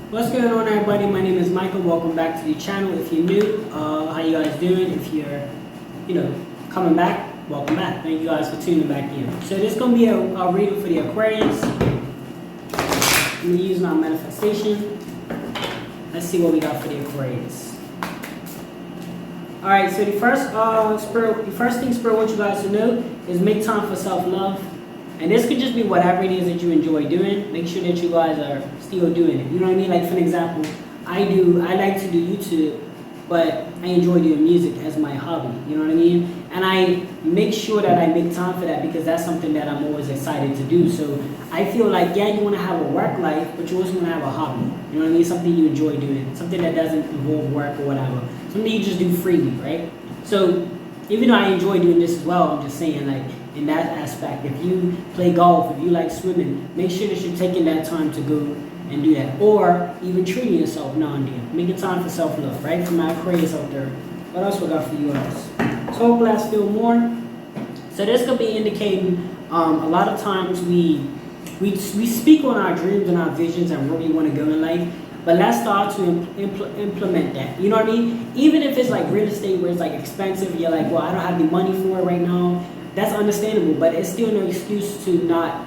What's going on, everybody? My name is Michael. Welcome back to the channel. If you're new, how you guys doing? If you're, coming back, welcome back. Thank you guys for tuning back in. So this is gonna be a reading for the Aquarius. I'm using our manifestation. Let's see what we got for the Aquarius. All right. So the first thing Spirit wants you guys to know is make time for self-love. And this could just be whatever it is that you enjoy doing. Make sure that you guys are still doing it. You know what I mean? Like, for an example, I like to do YouTube, but I enjoy doing music as my hobby. You know what I mean? And I make sure that I make time for that because that's something that I'm always excited to do. So I feel like, yeah, you want to have a work life, but you also want to have a hobby. You know what I mean? Something you enjoy doing. Something that doesn't involve work or whatever. Something you just do freely, right? So even though I enjoy doing this as well, I'm just saying, like, in that aspect, if you play golf, if you like swimming, make sure that you're taking that time to go and do that. Or even treating yourself now and then. Making time for self-love, right? For my Aquarius out there. What else we got for you guys? Talk less, feel more. So this could be indicating a lot of times we speak on our dreams and our visions and where we want to go in life. But let's start to implement that. You know what I mean? Even if it's like real estate where it's like expensive, you're like, well, I don't have the money for it right now. That's understandable, but it's still no excuse to not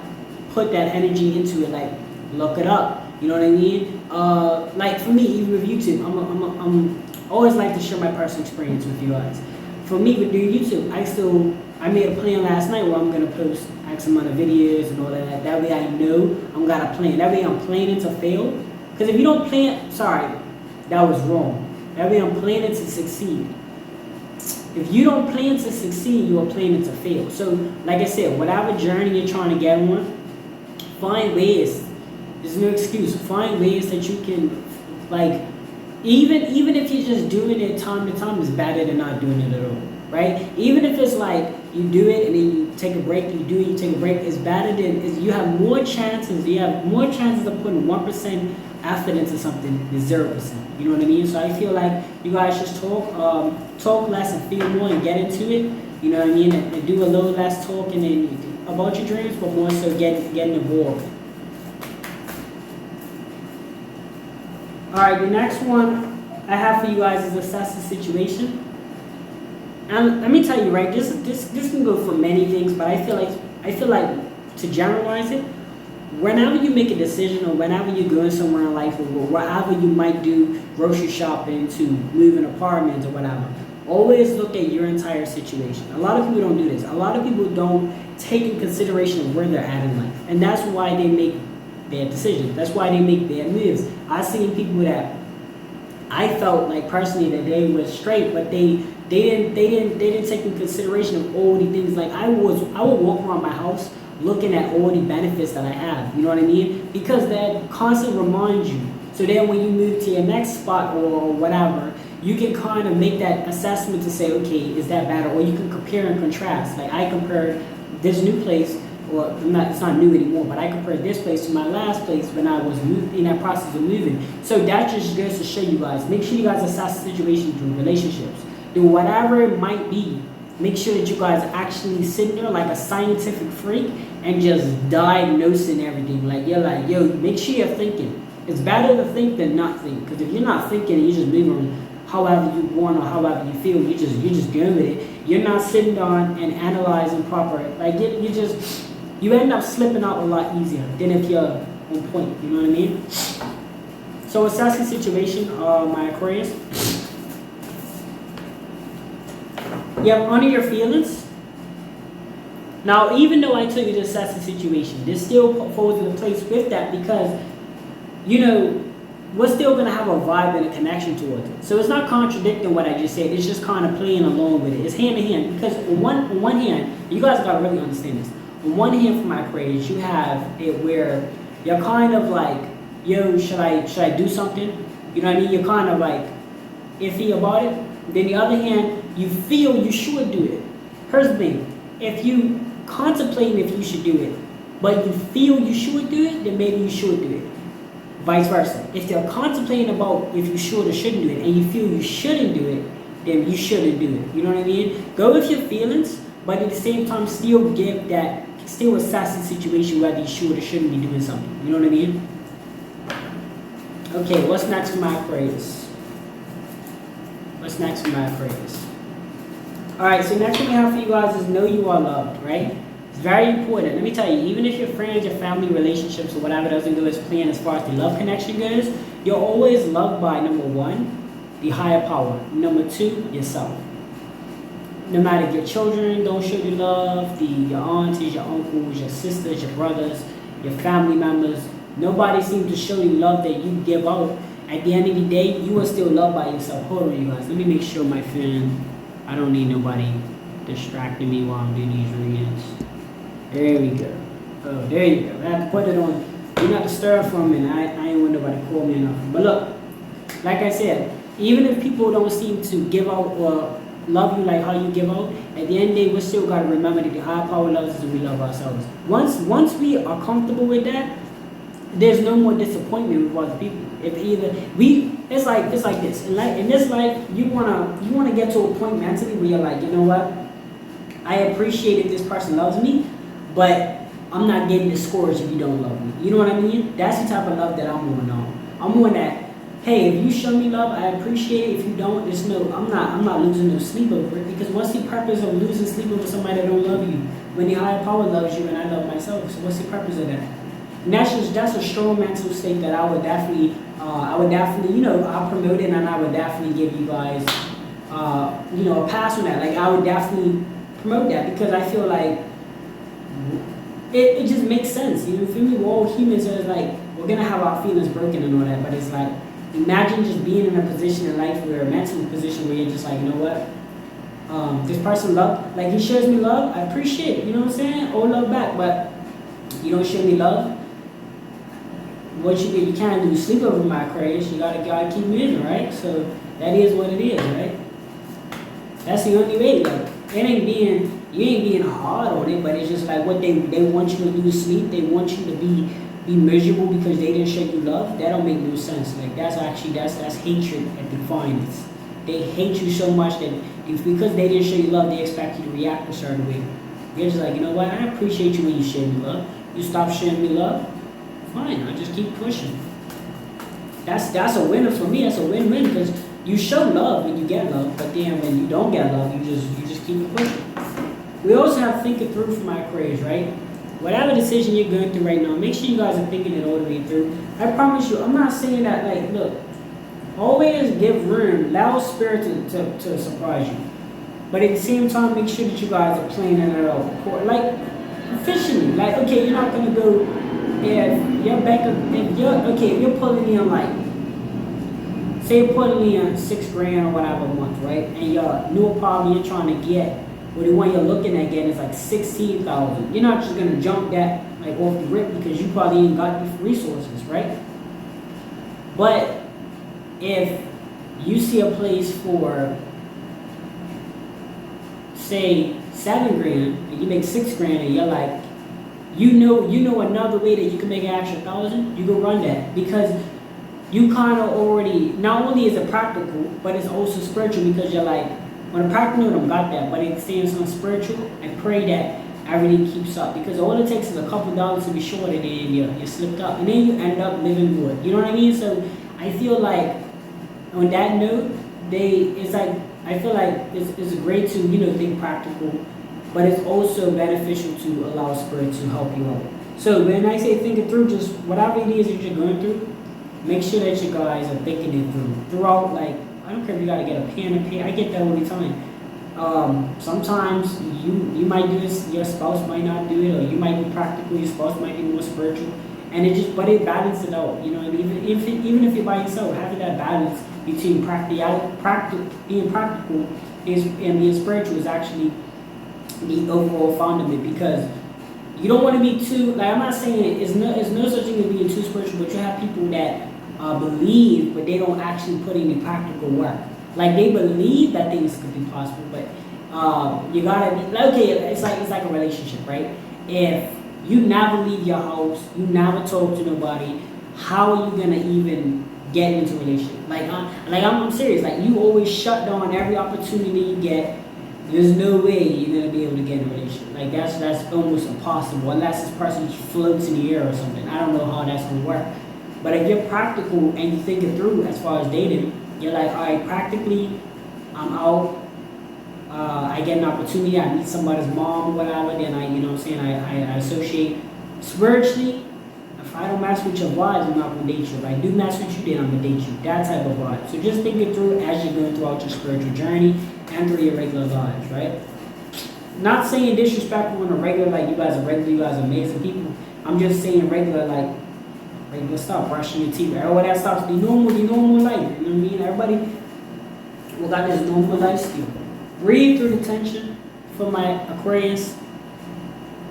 put that energy into it. Like, look it up. You know what I mean? Like for me, even with YouTube, I'm always like to share my personal experience with you guys. For me, with doing YouTube, I made a plan last night where I'm gonna post X amount of videos and all that. That way I know I'm gonna plan. That way I'm planning to fail. Because if you don't plan, sorry, that was wrong. That way I'm planning to succeed. If you don't plan to succeed, you are planning to fail. So, like I said, whatever journey you're trying to get on, find ways. There's no excuse. Find ways that you can, like, even if you're just doing it time to time, it's better than not doing it at all, right? Even if it's like you do it and then you take a break, you do it, you take a break, it's better than, you have more chances. You have more chances of putting 1% effort into something than 0%. You know what I mean? So I feel like you guys just talk less and feel more and get into it. You know what I mean? And do a little less talking and about your dreams, but more so getting involved. All right, the next one I have for you guys is assess the situation. And let me tell you, right? This can go for many things, but I feel like to generalize it, whenever you make a decision or whenever you're going somewhere in life or wherever you might do grocery shopping, to move in apartments or whatever, always look at your entire situation. A lot of people don't do this. A lot of people don't take in consideration of where they're at in life. And that's why they make bad decisions. That's why they make bad moves. I've seen people that I felt like personally that they were straight, but they didn't take in consideration of all the things. Like I would walk around my house looking at all the benefits that I have, you know what I mean? Because that constantly reminds you. So then when you move to your next spot or whatever, you can kind of make that assessment to say, okay, is that better? Or you can compare and contrast. Like I compared this new place, or it's not new anymore, but I compared this place to my last place when I was in that process of moving. So that just goes to show you guys, make sure you guys assess the situation through relationships. Do whatever it might be, make sure that you guys actually sit there like a scientific freak and just diagnosing everything. Like you're like, yo, make sure you're thinking. It's better to think than not think. Because if you're not thinking and you just moving however you want or however you feel, you're just going with it. You're not sitting down and analyzing proper. Like you end up slipping out a lot easier than if you're on point. You know what I mean? So assess the situation, my Aquarius. You have honor your feelings. Now, even though I told you to assess the situation, this still falls into place with that because, we're still going to have a vibe and a connection towards it. So it's not contradicting what I just said. It's just kind of playing along with it. It's hand in hand. Because on one hand, you guys got to really understand this. On one hand, for my Aquarius, you have it where you're kind of like, yo, should I do something? You know what I mean? You're kind of like iffy about it. Then the other hand, you feel you should do it. Here's the thing. If you contemplating if you should do it, but you feel you should do it, then maybe you should do it. Vice versa. If you're contemplating about if you should or shouldn't do it, and you feel you shouldn't do it, then you shouldn't do it. You know what I mean? Go with your feelings, but at the same time, still assess the situation whether you should or shouldn't be doing something. You know what I mean? Okay, what's next for my Aquarius? What's next for my Aquarius? Alright, so next thing we have for you guys is know you are loved, right? It's very important. Let me tell you, even if your friends, your family, relationships, or whatever doesn't go as planned as far as the love connection goes, you're always loved by, number one, the higher power. Number two, yourself. No matter your children don't show you love, your aunties, your uncles, your sisters, your brothers, your family members, nobody seems to show you love that you give out. At the end of the day, you are still loved by yourself. Hold on, you guys. Let me make sure my phone, I don't need nobody distracting me while I'm doing these readings. There we go. Oh, there you go. I have to put it on. Do not disturb for a minute. I ain't want nobody to call me enough. But look, like I said, even if people don't seem to give out or love you like how you give out, at the end of the day, we still got to remember that the higher power loves us and we love ourselves. Once we are comfortable with that, there's no more disappointment with other people. If either it's like this. In this life, you wanna get to a point mentally where you're like, you know what? I appreciate if this person loves me, but I'm not getting discouraged if you don't love me. You know what I mean? That's the type of love that I'm on. I'm on that. Hey, if you show me love, I appreciate it. If you don't, there's no. I'm not losing no sleep over it, because what's the purpose of losing sleep over somebody that don't love you when the higher power loves you and I love myself? So what's the purpose of that? And that's a strong mental state that I would definitely, I'll promote it, and I would definitely give you guys, a pass on that. Like, I would definitely promote that, because I feel like it just makes sense. You feel me? We're all humans, so it's like, we're going to have our feelings broken and all that, but it's like, imagine just being in a position in life where, a mental position where you're just like, you know what? This person love, like, he shows me love, I appreciate it, you know what I'm saying? All love back, but you don't show me love. What you can't do sleep over my Aquarius. You gotta keep moving, right? So that is what it is, right? That's the only way. Like, you ain't being hard on it, but it's just like what they want you to do is sleep. They want you to be miserable because they didn't show you love. That don't make no sense. Like, that's hatred at the finest. They hate you so much that because they didn't show you love, they expect you to react a certain way. They're just like, you know what? I appreciate you when you show me love. You stop showing me love, fine, I just keep pushing. That's a winner for me. That's a win-win, because you show love when you get love, but then when you don't get love, you just keep it pushing. We also have think it through for my Aquarius, right? Whatever decision you're going through right now, make sure you guys are thinking it all the way through. I promise you, I'm not saying that, like, look, always give room, allow spirit to surprise you. But at the same time, make sure that you guys are planning it out. Like, efficiently. Like, okay, you're not going to go, if you're pulling in, like, say you're pulling in $6,000 or whatever a month, right? And your new apartment you're trying to get, or the one you're looking at getting is like $16,000. You're not just going to jump that, like, off the rip, because you probably ain't got the resources, right? But if you see a place for, say, $7,000, and you make $6,000, and you're like, you know another way that you can make an extra $1,000, you go run that, because you kind of already, not only is it practical, but it's also spiritual, because you're like, on a practical note, I got that, but it stands on spiritual. I pray that everything keeps up, because all it takes is a couple dollars to be short, and then you slipped up, and then you end up living good. You know what I mean? So I feel like on that note, I feel like it's great to think practical, but it's also beneficial to allow spirit to help you out. So when I say think it through, just whatever it is that you're going through, make sure that you guys are thinking it through throughout. Like, I don't care if you gotta get a pen and paper. I get that all the time. Sometimes you might do this, your spouse might not do it, or you might be practical, your spouse might be more spiritual, and but it balances it out. You know, even if you're by yourself, having that balance between being practical and being spiritual is actually the overall fundament, because you don't want to be too, like, I'm not saying it's no such thing as being too spiritual, but you have people that believe, but they don't actually put in the practical work. Like, they believe that things could be possible, but you gotta be, okay, it's like a relationship, right? If you never leave your house, you never talk to nobody, how are you gonna even get into a relationship? I'm serious. Like, you always shut down every opportunity you get. There's no way you're gonna be able to get in a relationship. Like, that's almost impossible, unless this person floats in the air or something. I don't know how that's gonna work. But if you're practical and you think it through as far as dating, you're like, all right, practically, I'm out. I get an opportunity. I meet somebody's mom or whatever. Then I associate spiritually. If I don't match with your vibes, I'm not gonna date you. If I do match with you, then I'm gonna date you. That type of vibe. So just think it through as you're going throughout your spiritual journey and through your regular lives, right? Not saying disrespectful in a regular, like you guys are regular, you guys are amazing people. I'm just saying regular, like regular stuff, brushing your teeth, all that stuff, the normal life. You know what I mean? Everybody got this normal life skill. Breathe through the tension for my Aquarius.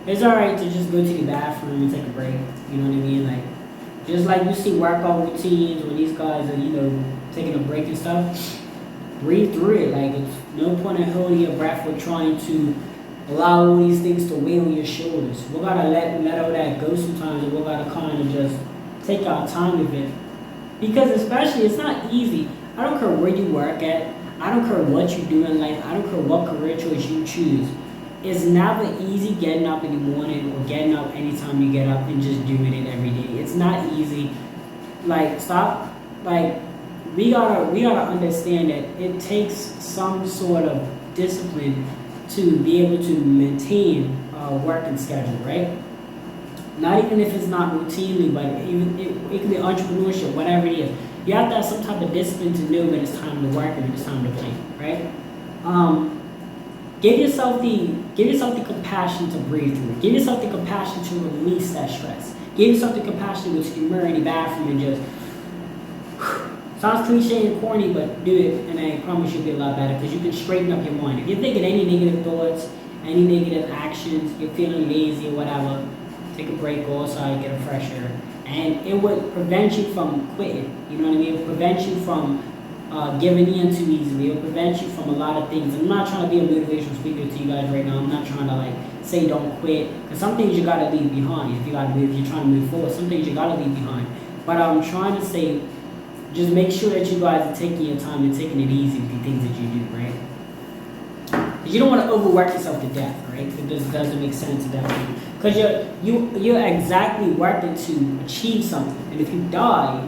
It's alright to just go to the bathroom and take a break. You know what I mean? Like, just like you see workout routines where these guys are, taking a break and stuff. Breathe through it. Like, it's no point in holding your breath or trying to allow all these things to weigh on your shoulders. We gotta let all that go sometimes, and we gotta kind of just take our time with it. Because especially, it's not easy. I don't care where you work at. I don't care what you do in life. I don't care what career choice you choose. It's never easy getting up in the morning or getting up anytime you get up and just doing it every day. It's not easy. Like, stop. Like, we gotta understand that it takes some sort of discipline to be able to maintain a working schedule, right? Not even if it's not routinely, but even it can be entrepreneurship, whatever it is. You have to have some type of discipline to know when it's time to work and when it's time to play, right? Give yourself the compassion to breathe through it. Give yourself the compassion to release that stress. Give yourself the compassion to go to the mirror in the bathroom and just sounds cliche and corny, but do it, and I promise you'll be a lot better because you can straighten up your mind. If you're thinking any negative thoughts, any negative actions, you're feeling lazy or whatever, take a break, go outside, get a fresh air. And it would prevent you from quitting. You know what I mean? It would prevent you from giving in too easily. It will prevent you from a lot of things. I'm not trying to be a motivational speaker to you guys right now. I'm not trying to say don't quit, because some things you gotta leave behind if you're trying to move forward. Some things you gotta leave behind. But I'm trying to say, just make sure that you guys are taking your time and taking it easy with the things that you do, right? Because you don't want to overwork yourself to death, right? It just doesn't make sense definitely. Because you're exactly working to achieve something, and if you die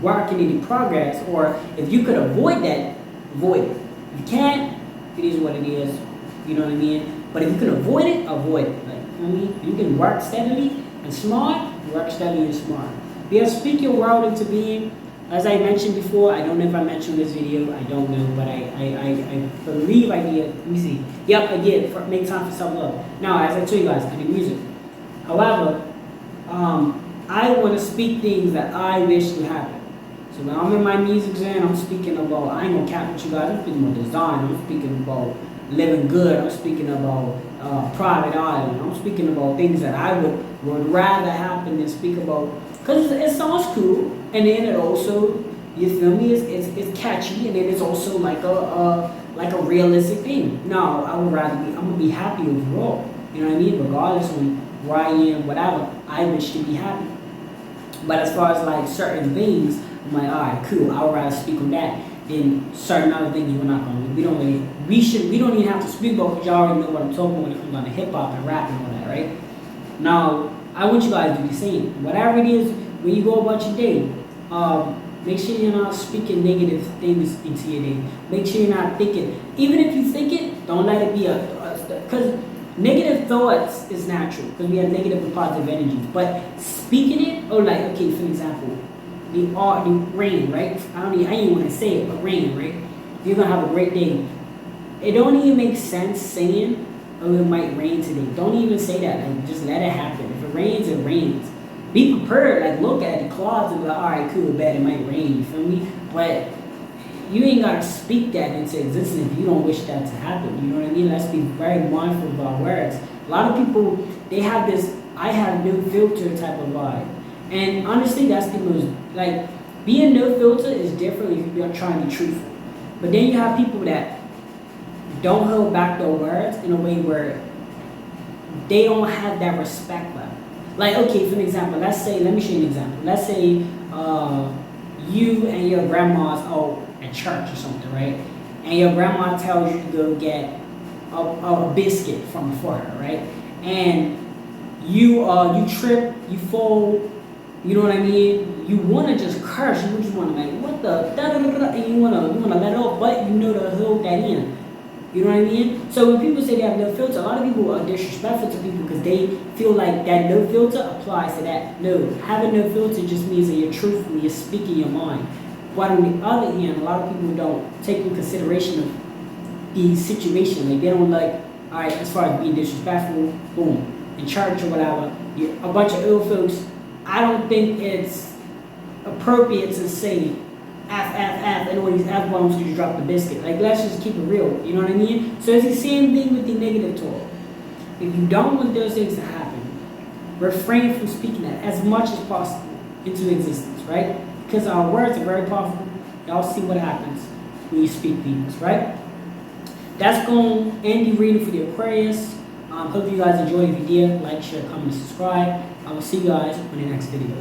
working any progress, or if you could avoid that, avoid it. If you can't, it is what it is. You know what I mean? But if you can avoid it, avoid it. Like, you know what I mean? You can work steadily and smart. Work steadily and smart. Speak your world into being. As I mentioned before, I don't know if I mentioned this video, I don't know, but I believe I did. Let me see. Yep, I did. Make time for self-love. Now, as I told you guys, I do music. However, I want to speak things that I wish to happen. So when I'm in my music zone, I'm speaking about, I ain't going to cap with you guys, I'm speaking about design, I'm speaking about living good, I'm speaking about private island, I'm speaking about things that I would rather happen than speak about. Because it sounds cool, and then it also, you feel me, it's catchy, and then it's also like a realistic thing. No, I'm gonna be happy overall. You know what I mean? Regardless of where I am, whatever, I wish to be happy. But as far as certain things, I'm like, all right, cool. I would rather speak on that than certain other things we're not gonna. We don't even have to speak about, because y'all already know what I'm talking about when it comes down to hip hop and rap and all that, right? Now, I want you guys to be saying whatever it is when you go about your day. Make sure you're not speaking negative things into your day. Make sure you're not thinking. Even if you think it, don't let it be because negative thoughts is natural, because we have negative and positive energy. But speaking it, okay, for example, the rain, right? I ain't even want to say it, but rain, right? You're gonna have a great day. It don't even make sense saying, oh, it might rain today. Don't even say that. Just let it happen. If it rains, it rains. Be prepared. Look at the clouds and be like, all right, cool, bad, it might rain. You feel me? But you ain't gotta speak that into existence if you don't wish that to happen. You know what I mean? Let's be very mindful of our words. A lot of people, they have this I have no filter type of vibe. And honestly, that's the most, being no filter is different if you're trying to be truthful. But then you have people that don't hold back their words in a way where they don't have that respect level. Okay, for an example, let me show you an example. Let's say you and your grandma's out at church or something, right? And your grandma tells you to go get a biscuit for her, right? And you trip, you fall, you know what I mean? you want to just curse. You just want to like, what the da da da da, and you want to let it off, but you know to hold that in. You know what I mean? So when people say they have no filter, a lot of people are disrespectful to people because they feel like that no filter applies to that. No, having no filter just means that you're truthful, you're speaking your mind. But on the other hand, a lot of people don't take in consideration of the situation. Like they don't like, all right, as far as being disrespectful, boom, in church or whatever, you're a bunch of ill folks. I don't think it's appropriate to say and all these F bombs to drop the biscuit. Like, let's just keep it real. You know what I mean? So it's the same thing with the negative talk. If you don't want those things to happen, refrain from speaking that as much as possible into existence, right? Because our words are very powerful. Y'all see what happens when you speak things, right? That's going to end the reading for the Aquarius. Hope you guys enjoyed. If you did, like, share, comment, and subscribe. I will see you guys in the next video.